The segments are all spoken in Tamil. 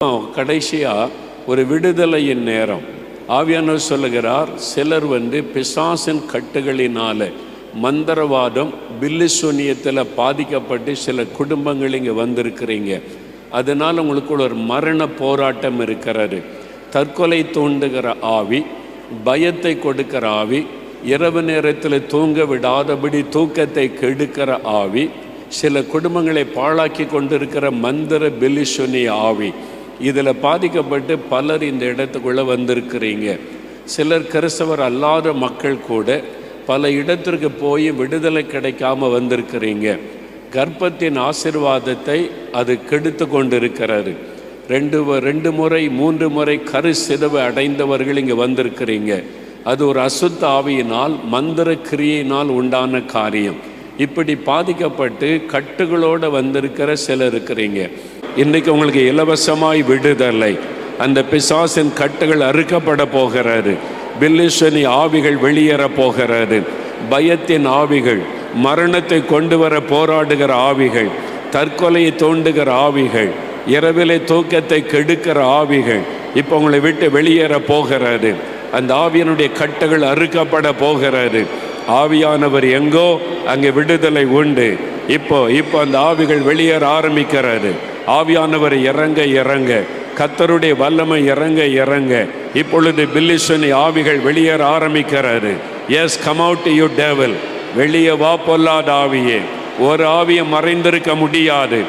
கடைசியா ஒரு விடுதலையின் நேரம். ஆவியானவர் சொல்லுகிறார், சிலர் பிசாசின் கட்டுகளினால மந்திரவாதம் பில்லிசூனியத்தில் பாதிக்கப்பட்டு சில குடும்பங்கள் இங்கே வந்திருக்கிறீங்க. அதனால் உங்களுக்குள்ள ஒரு மரண போராட்டம் இருக்கிறது. தற்கொலை தூண்டுகிற ஆவி, பயத்தை கொடுக்கிற ஆவி, இரவு நேரத்தில் தூங்க விடாதபடி தூக்கத்தை கெடுக்கிற ஆவி, சில குடும்பங்களை பாழாக்கி கொண்டிருக்கிற மந்திர பில்லிசூனிய ஆவி, இதில் பாதிக்கப்பட்டு பலர் இந்த இடத்துக்குள்ளே வந்திருக்கிறீங்க. சிலர் கிறிஸ்தவர் அல்லாத மக்கள் கூட பல இடத்திற்கு போய் விடுதலை கிடைக்காம வந்திருக்கிறீங்க. கர்ப்பத்தின் ஆசீர்வாதத்தை அது கெடுத்து கொண்டிருக்கிறது. ரெண்டு முறை 3 முறை கரு சிதவை அடைந்தவர்கள் இங்கே வந்திருக்கிறீங்க. அது ஒரு அசுத்த ஆவியினால் மந்திர கிரியையினால் உண்டான காரியம். இப்படி பாதிக்கப்பட்டு கட்டுகளோடு வந்திருக்கிற சிலர் இருக்கிறீங்க. இன்றைக்கு உங்களுக்கு இலவசமாய் விடுதலை. அந்த பிசாசின் கட்டுகள் அறுக்கப்பட போகிறது. பில்லிசூனி ஆவிகள் வெளியேற போகிறது. பயத்தின் ஆவிகள், மரணத்தை கொண்டு வர போராடுகிற ஆவிகள், தற்கொலையை தூண்டுகிற ஆவிகள், இரவிலே தூக்கத்தை கெடுக்கிற ஆவிகள் இப்போ உங்களை விட்டு வெளியேற போகிறது. அந்த ஆவியனுடைய கட்டுகள் அறுக்கப்பட போகிறது. ஆவியானவர் எங்கோ அங்கே விடுதலை உண்டு. இப்போ அந்த ஆவிகள் வெளியேற ஆரம்பிக்கிறது. ஆவியானவர் இறங்க கர்த்தருடைய வல்லமை இறங்க இப்பொழுது பில்லிசூனி ஆவிகள் வெளியேற ஆரம்பிக்கிறது. Yes, come out you devil. வெளியே வா பொல்லாத ஆவியே. ஒரு ஆவியை மறைந்திருக்க முடியாது.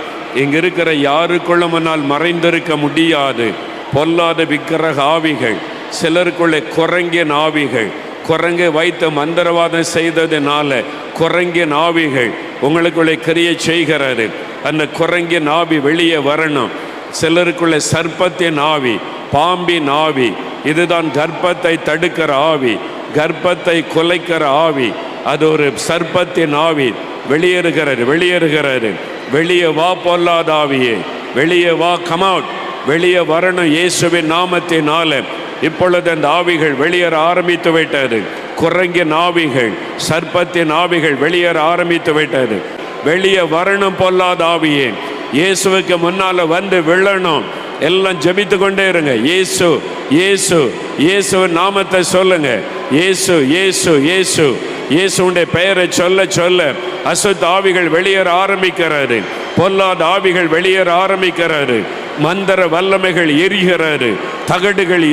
இங்க இருக்கிற யாருக்குள்ளனால் மறைந்திருக்க முடியாது. பொல்லாத விக்கிரக ஆவிகள், சிலருக்குள்ளே குரங்கின் ஆவிகள், குரங்கை வைத்து மந்திரவாதம் செய்ததுனால குரங்கின் ஆவிகள் உங்களுக்குள்ளே கிரியை செய்கிறது. அந்த குரங்கின் ஆவி வெளியே வரணும். சிலருக்குள்ளே சர்ப்பத்தின் ஆவி, பாம்பின் ஆவி, இதுதான் கர்ப்பத்தை தடுக்கிற ஆவி, கர்ப்பத்தை குலைக்கிற ஆவி. அது ஒரு சர்ப்பத்தின் ஆவி. வெளியேறுகிறது. வெளியே வா பொல்லாத ஆவியே, வெளியே வா, கம் அவுட். வெளியே வரணும் இயேசுவின் நாமத்தினால. இப்பொழுது அந்த ஆவிகள் வெளியேற ஆரம்பித்து விட்டது. குரங்கின் ஆவிகள், சர்ப்பத்தின் ஆவிகள் வெளியேற ஆரம்பித்து விட்டது. வெளியே வரணும் பொல்லாத ஆவியே. இயேசுவுக்கு முன்னால வந்து விழணும். எல்லாம் ஜெபித்து கொண்டே இருங்க. இயேசு இயேசு இயேசுவின் நாமத்தை சொல்லுங்க. இயேசு இயேசு இயேசு இயேசுடைய பெயரை சொல்ல அசுத்த ஆவிகள் வெளியேற ஆரம்பிக்கிறது. பொல்லாத ஆவிகள் வெளியேற ஆரம்பிக்கிறது. மந்திர வல்லமைகள் எரிகிறது. தகடுகள்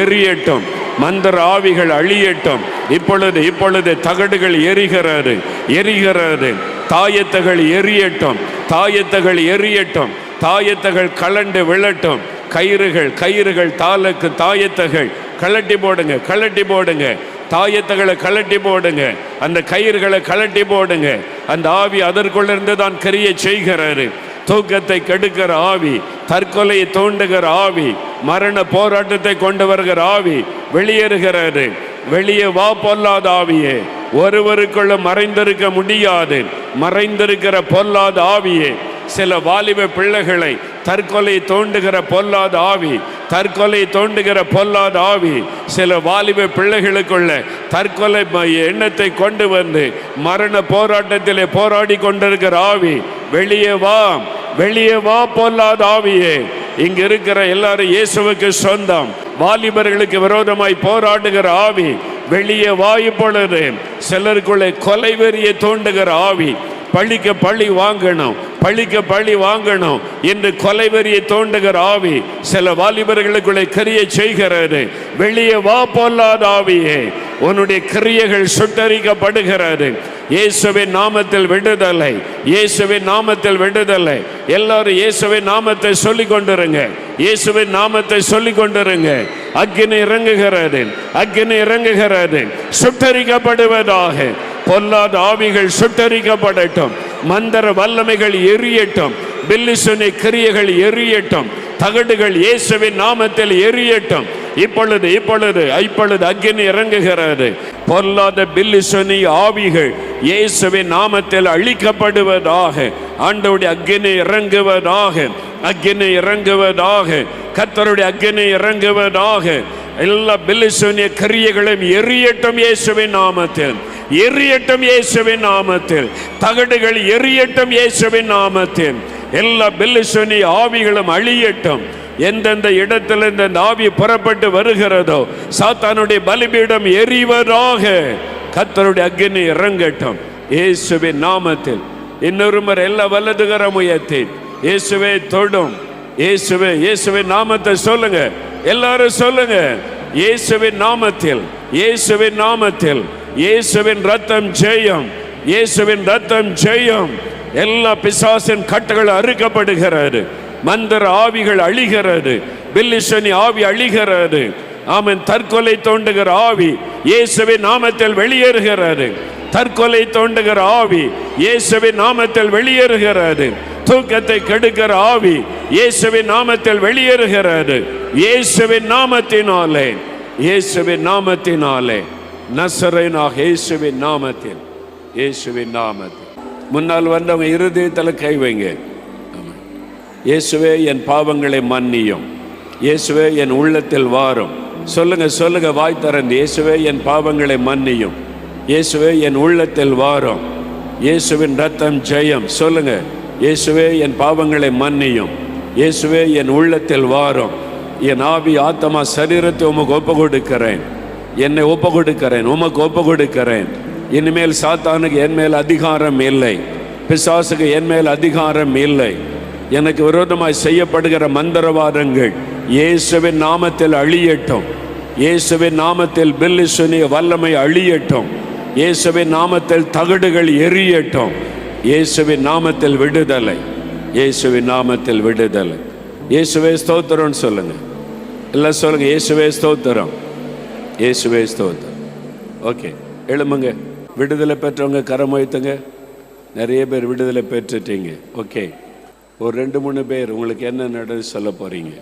எரியட்டும். மந்திர ஆவிகள் அழியட்டும். இப்பொழுது தகடுகள் எரிகிறது. தாயத்துகள் எரியட்டும். தாயத்துகள் கலண்டு விழட்டும். கயிறுகள் தாயத்துகள் கலட்டி போடுங்க. தாயத்துகளை கலட்டி போடுங்க. அந்த கயிறுகளை கலட்டி போடுங்க. அந்த ஆவி அதற்குள்ளிருந்து தான் கிரியை செய்கிறாரு. தூக்கத்தை கெடுக்கிற ஆவி, தற்கொலையை தூண்டுகிற ஆவி, மரண போராட்டத்தை கொண்டு வருகிற ஆவி வெளியேறுகிறது. வெளியே வா பொல்லாத ஆவியே. ஒருவருக்குள்ள மறைந்திருக்க முடியாது. மறைந்திருக்கிற பொல்லாத ஆவியே. சில வாலிப பிள்ளைகளை தற்கொலை தோண்டுகிற பொல்லாத ஆவி, சில வாலிப பிள்ளைகளுக்குள்ள தற்கொலை எண்ணத்தை கொண்டு வந்து மரண போராட்டத்திலே போராடி கொண்டிருக்கிற ஆவி வெளியே வா பொல்லாத ஆவியே. இங்க இருக்கிற எல்லாரும் இயேசுவுக்கு சொந்தம். வாலிபர்களுக்கு விரோதமாய் போராடுகிற ஆவி வெளியே வா. இப்பொழுது சிலருக்குள்ளே கொலை வெறியை தோண்டுகிற ஆவி, பழிக்கு பழி வாங்கணும் என்று கொலைவெறியை தோண்டுகிற ஆவி சில வாலிபர்களுக்குள்ளே கிரியை செய்கிறது. வெளியே வா பொல்லாத ஆவியே. உன்னுடைய கிரியைகள் சுட்டரிக்கப்படுகிறது. இயேசுவின் நாமத்தில் விடுதலை. எல்லாரும் இயேசுவின் நாமத்தை சொல்லிக் கொண்டிருங்க. அக்கினி இறங்குகிறது. சுட்டரிக்கப்படுவதாக. பொல்லாத ஆவிகள் சுட்டரிக்கப்படட்டும். மந்திர வல்லமைகள் எரியட்டும். பில்லிசூனி கிரியைகள் எரியட்டும். தகடுகள் இயேசுவின் நாமத்தில் எரியட்டும். இப்பொழுது அக்கினி இறங்குகிறது. பொல்லாத பில்லிசூனி ஆவிகள் இயேசுவின் நாமத்தில் அழிக்கப்படுவதாக. ஆண்டவருடைய அக்கினி இறங்குவதாக. கர்த்தருடைய அக்கினி இறங்குவதாக. எல்லா பில்லிசூனிய கிரியைகளும் எரியட்டும் இயேசுவின் நாமத்தில். எரியட்டும் இயேசுவின் நாமத்தில். தகடுகள் எரியட்டும் இயேசுவின் நாமத்தில். எல்லா பில்லிசூனிய ஆவிகளும் அழியட்டும். எந்தெந்த இடத்துல இந்த ஆவி புறப்பட்டு வருகிறதோ சாத்தானுடைய பலிபீடம் எரிவதாக. கர்த்தருடைய அக்கினி இறங்கட்டும் இயேசுவின் நாமத்தில். இன்னொரு முறை எல்லா வலதுகரம் உயர்த்தி இயேசுவே தொடும். இயேசுவே, இயேசுவின் நாமத்தை சொல்லுங்க, எல்லாரும் சொல்லுங்க. இயேசுவின் நாமத்தில், இயேசுவின் நாமத்தில், இயேசுவின் ரத்தம் ஜெயம், இயேசுவின் ரத்தம் ஜெயம். எல்லா பிசாசின் கட்டுகள் அறுக்கப்படுகிறது, மந்திர ஆவிகள் அழிகிறது, பில்லிசூனிய ஆவி அழிகிறது. ஆமென். தற்கொலை தோண்டுகிற ஆவி இயேசுவின் நாமத்தில் வெளியேறுகிறது. தற்கொலை தோண்டுகிற ஆவி இயேசுவின் நாமத்தில் வெளியேறுகிறது. தூக்கத்தை கெடுக்கிற ஆவி இயேசுவின் நாமத்தில் வெளியேறுகிறது. இயேசுவின் நாமத்தினாலே, இயேசுவின் நாமத்தினாலே, நசரேயனாக இயேசுவின் நாமத்தில், இயேசுவின் நாமத்தில். முன்னால் வந்தவங்க இருதயத்தில் கை வைங்க. இயேசுவே என் பாவங்களை மன்னியும். இயேசுவே என் உள்ளத்தில் வாரும். சொல்லுங்க, சொல்லுங்க, வாய் திறந்து. இயேசுவே என் பாவங்களை மன்னியும். இயேசுவே என் உள்ளத்தில் வாரும். இயேசுவின் ரத்தம் ஜெயம். சொல்லுங்க, இயேசுவே என் பாவங்களை மன்னியும். இயேசுவே என் உள்ளத்தில் வாரும். என் ஆவி ஆத்மா சரீரத்தை உமக்கு ஒப்பு கொடுக்கிறேன். என்னை ஒப்பு கொடுக்கிறேன், உமக்கு ஒப்பு கொடுக்கிறேன். இனிமேல் சாத்தானுக்கு என் மேல் அதிகாரம் இல்லை, பிசாசுக்கு என் மேல் அதிகாரம் இல்லை. எனக்கு விரோதமாய் செய்யப்படுகிற மந்திரவாதங்கள் இயேசுவின் நாமத்தில் அழியட்டும். இயேசுவின் நாமத்தில் பில்லிசூனிய வல்லமை அழியட்டும். இயேசுவின் நாமத்தில் தகடுகள் எரியட்டும். இயேசுவின் நாமத்தில் விடுதலை, இயேசுவின் நாமத்தில் விடுதலை. இயேசுவே ஸ்தோத்திரம் சொல்லுங்க, எல்லாம் சொல்லுங்க. இயேசுவே ஸ்தோத்திரம், இயேசுவே ஸ்தோத்திரம். ஓகே, எழுமுங்க. விடுதலை பெற்றவங்க கரம் வைத்துங்க. நிறைய பேர் விடுதலை பெற்றுட்டீங்க. ஓகே, ஒரு 2-3 பேர் உங்களுக்கு என்ன நடந்து சொல்ல போறீங்க?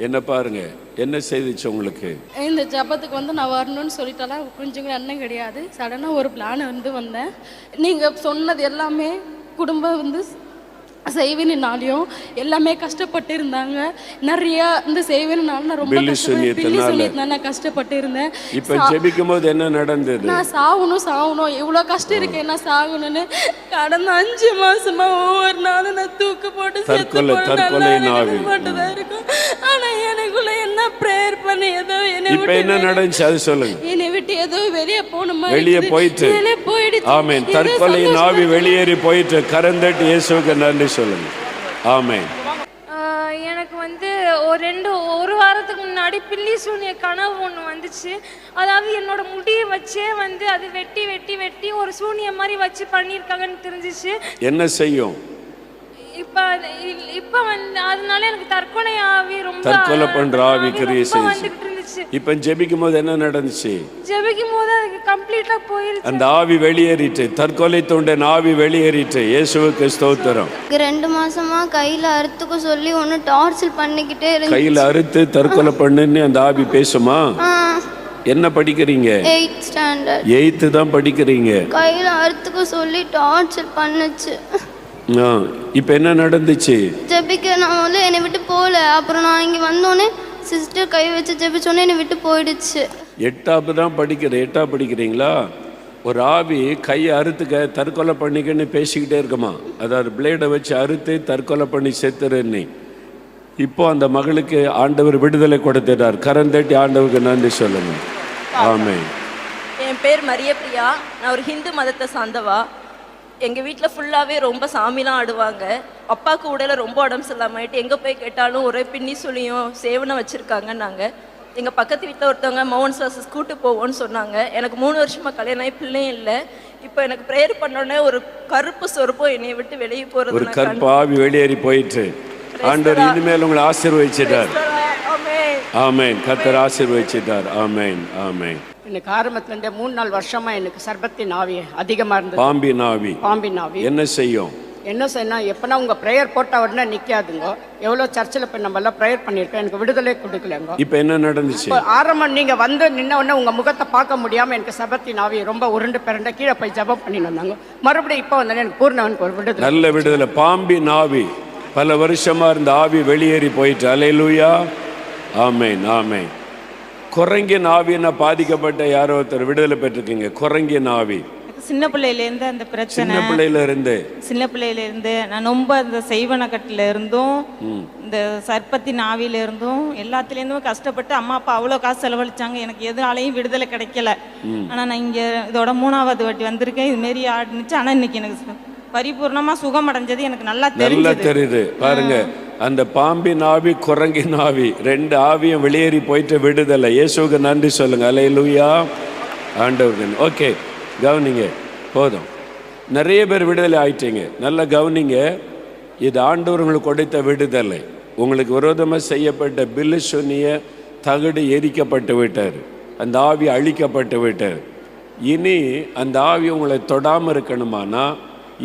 என்ன பாருங்க, என்ன செய்திச்சு உங்களுக்கு? இந்த ஜபத்துக்கு நான் வரணும்னு சொல்லிட்டாலாம் கொஞ்சம் எண்ணம் கிடையாது. சடனாக ஒரு பிளான் வந்தேன். நீங்கள் சொன்னது எல்லாமே குடும்பம் செய்வினாலையும் எல்லாமே கஷ்டப்பட்டு இருந்தாங்க. நிறைய இந்த செய்வினால நான் ரொம்ப கஷ்டப்பட்டு இருந்தேன். இப்போ ஜெபிக்கும் போது என்ன நடந்தது? நான் சாகணும் இவ்வளோ கஷ்டம் இருக்கேன், நான் சாகணும்னு கடந்த 5 மாசமா ஒவ்வொரு நாளும் நான் தூக்கு போட்டு மட்டும்தான் இருக்கும். ஆனா எனக்குள்ள என்ன பிரேயர் பண்ணி ஏதோ என்ன நடந்துச்சு அது சொல்லுங்க. என்னை விட்டு ஏதோ வெளியே போகணுமா, வெளியே போயிடுச்சு. ஆமென். தற்கொலையின் ஆவி வெளியேறி போயிட்டு கரந்தட்டு இயேசுவுக்கு நன்றி சொல்லுங்க. ஆமென். எனக்கு ஒரு வாரத்துக்கு முன்னாடி பில்லிசூனிய கனவு ஒன்று வந்துச்சு. அதாவது என்னோட முடியை வச்சே அது வெட்டி வெட்டி வெட்டி ஒரு சூனிய மாதிரி வச்சு பண்ணியிருக்காங்கன்னு தெரிஞ்சிச்சு. என்ன செய்யும்? இப்ப அதனால எனக்கு தற்கொலை ஆவி ரொம்ப தற்கொலை பண்ற ஆவி கிரியை செய்யுச்சு. இப்ப ஜெபிக்கும் போது என்ன நடந்துச்சு? ஜெபிக்கும் போது அது கம்ப்ளீட்டா போயிருச்சு. அந்த ஆவி வெளியேறிட்டு, தற்கொலை தோண்டன் ஆவி வெளியேறிட்டு. இயேசுவுக்கு ஸ்தோத்திரம். 2 மாசமா கையில அறுத்துக்க சொல்லி ஒன்னு டார்ச்சர் பண்ணிக்கிட்டே இருந்துச்சு. கையில அறுத்து தற்கொலை பண்ணுன்னு அந்த ஆவி பேசுமா? என்ன படிக்கிறீங்க? 8th standard. 8th தான் படிக்கிறீங்க. கையில அறுத்துக்க சொல்லி டார்ச்சர் பண்ணுச்சு. இப்ப என்ன நடந்துச்சு? ஜெபிக்க நான் என்னை விட்டு போல. அப்புறம் நான் இங்க வந்தோடனே சிஸ்டர் கை வச்சு ஜெபிச்சோன்னே என்னை விட்டு போயிடுச்சு. 8th தான் படிக்கிறீங்களா? ஒரு ஆவி கையை அறுத்துக்க தற்கொலை பண்ணிக்கன்னு பேசிக்கிட்டே இருக்குமா? அதாவது பிளேடை வச்சு அறுத்து தற்கொலை பண்ணி செத்துருன்னு. இப்போ அந்த மகளுக்கு ஆண்டவர் விடுதலை கொடுத்துட்டார். கரந்தட்டி ஆண்டவருக்கு நன்றி சொல்லுங்க. ஆமென். என் பேர் மரியப்பிரியா. நான் ஒரு ஹிந்து மதத்தை சார்ந்தவா. எங்கள் வீட்டில் ஃபுல்லாகவே ரொம்ப சாமிலாம் ஆடுவாங்க. அப்பாவுக்கு உடலை ரொம்ப உடம்பு சரியில்லாமாயிட்டு எங்கே போய் கேட்டாலும் ஒரே பின்னி சொல்லியும் சேவனை வச்சுருக்காங்க. நாங்கள் எங்கள் பக்கத்து வீட்டில் ஒருத்தவங்க மோகன் சாசஸ் கூட்டு போவோன்னு சொன்னாங்க. எனக்கு 3 வருஷமாக கல்யாணம் ஆகி பிள்ளையும் இல்லை. இப்போ எனக்கு ப்ரேயர் பண்ணோடனே ஒரு கருப்பு சொருப்பம் என்னை விட்டு வெளியே போகிறது, ஒரு கருப்பு ஆவி வெளியேறி போயிட்டு ஆண்டவர் இனிமேல் உங்களை ஆசீர்வதிச்சிட்டார். ஆமென். கர்த்தர் ஆசீர்வதிச்சிட்டார். ஆமென். ஆமென். எனக்கு ஆரம்பத்துலேருந்தே 3-4 வருஷமா எனக்கு சர்பத்தின் ஆவி அதிகமாக இருந்தது. பாம்பின் ஆவி என்ன செய்யும்? எப்பனா உங்க ப்ரேயர் போட்ட உடனே நிக்காதுங்க. எவ்வளோ சர்ச்சில் போய் நம்ம எல்லாம் ப்ரேயர் பண்ணியிருக்கோம், எனக்கு விடுதலை கொடுக்கலங்க. இப்போ என்ன நடந்துச்சு? ஆரம்பம் நீங்க நின்ன உடனே உங்க முகத்தை பார்க்க முடியாம எனக்கு சர்பத்தின் ஆவி ரொம்ப உருண்டு பிறண்ட கீழே போய் ஜபம் பண்ணிட்டு வந்தாங்க. மறுபடியும் இப்போ எனக்கு பூர்ணவனுக்கு ஒரு விடுதலை, நல்ல விடுதலை. பாம்பின் ஆவி பல வருஷமா இருந்த ஆவி வெளியேறி போயிட்டு. அல்லேலூயா. ஆமென். ஆமென். குரங்கின் ஆவியின பாதிக்கப்பட்ட யாரோ ஒருத்தர் விடுதலை பெற்றிருக்கீங்க. குரங்கின் ஆவி சின்ன பிள்ளையிலேருந்து அந்த பிரச்சனை, சின்ன பிள்ளையில இருந்து சின்ன பிள்ளையிலேருந்து நான் ரொம்ப இந்த செய்வனக்கட்டில் இருந்தும் இந்த சர்ப்பத்தின் ஆவியில இருந்தும் எல்லாத்துலேருந்தும் கஷ்டப்பட்டு அம்மா அப்பா அவ்வளோ காசு செலவழிச்சாங்க. எனக்கு எதுனாலையும் விடுதலை கிடைக்கல. ஆனால் நான் இங்கே இதோட 3வது வாட்டி வந்திருக்கேன். இதுமாரி ஆடுனுச்சு. ஆனால் இன்னைக்கு எனக்கு பரிபூர்ணமாக சுகம் அடைஞ்சது எனக்கு நல்லா தெரியுது. பாருங்க, அந்த பாம்பின் ஆவி குரங்கின் ஆவி 2 ஆவியும் வெளியேறி போயிட்டு விடுதலை. இயேசுவுக்கு நன்றி சொல்லுங்க. அல்லேலூயா. ஆண்டவர். ஓகே, கவனிங்க, போதும். நிறைய பேர் விடுதலை ஆயிட்டீங்க. நல்லா கவனிங்க, இது ஆண்டவர் உங்களுக்கு கொடுத்த விடுதலை. உங்களுக்கு விரோதமாக செய்யப்பட்ட பில்லிசூனிய தகடு எரிக்கப்பட்டு விட்டார். அந்த ஆவி அழிக்கப்பட்டு விட்டார். இனி அந்த ஆவி உங்களை தொடாமல் இருக்கணுமானா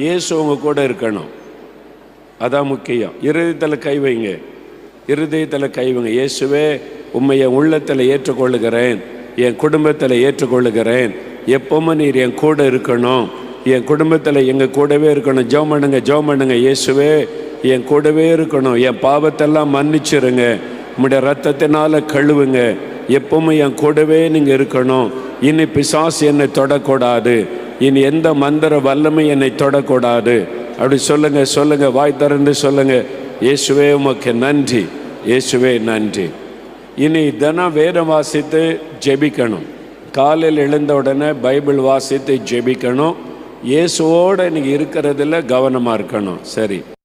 இயேசு உங்க கூட இருக்கணும். அதான் முக்கியம். இருதயத்தில் கை வைங்க, இருதயத்தில் கை வைங்க. இயேசுவே, உம்மை என் உள்ளத்தில் ஏற்றுக்கொள்ளுகிறேன், என் குடும்பத்தில் ஏற்றுக்கொள்ளுகிறேன். எப்பவுமே நீர் என் கூட இருக்கணும், என் குடும்பத்தில் எங்கள் கூடவே இருக்கணும். ஜெபம் பண்ணுங்க, ஜெபம் பண்ணுங்க. இயேசுவே, என் கூடவே இருக்கணும், என் பாவத்தெல்லாம் மன்னிச்சிருங்க, உம்முடைய ரத்தத்தினால கழுவுங்க, எப்பவுமே என் கூடவே நீங்கள் இருக்கணும். இனி பிசாசு என்னை தொடக்கூடாது, இனி எந்த மந்திர வல்லமை என்னை தொடக்கூடாது. அப்படி சொல்லுங்க, சொல்லுங்க, வாய் திறந்து சொல்லுங்க. இயேசுவே உமக்கு நன்றி, இயேசுவே நன்றி. இனி தினம் வேதம் வாசித்து ஜெபிக்கணும். காலையில் எழுந்த உடனே பைபிள் வாசித்து ஜெபிக்கணும். இயேசுவோடு நீங்கள் இருக்கிறதுல கவனமாக இருக்கணும். சரி.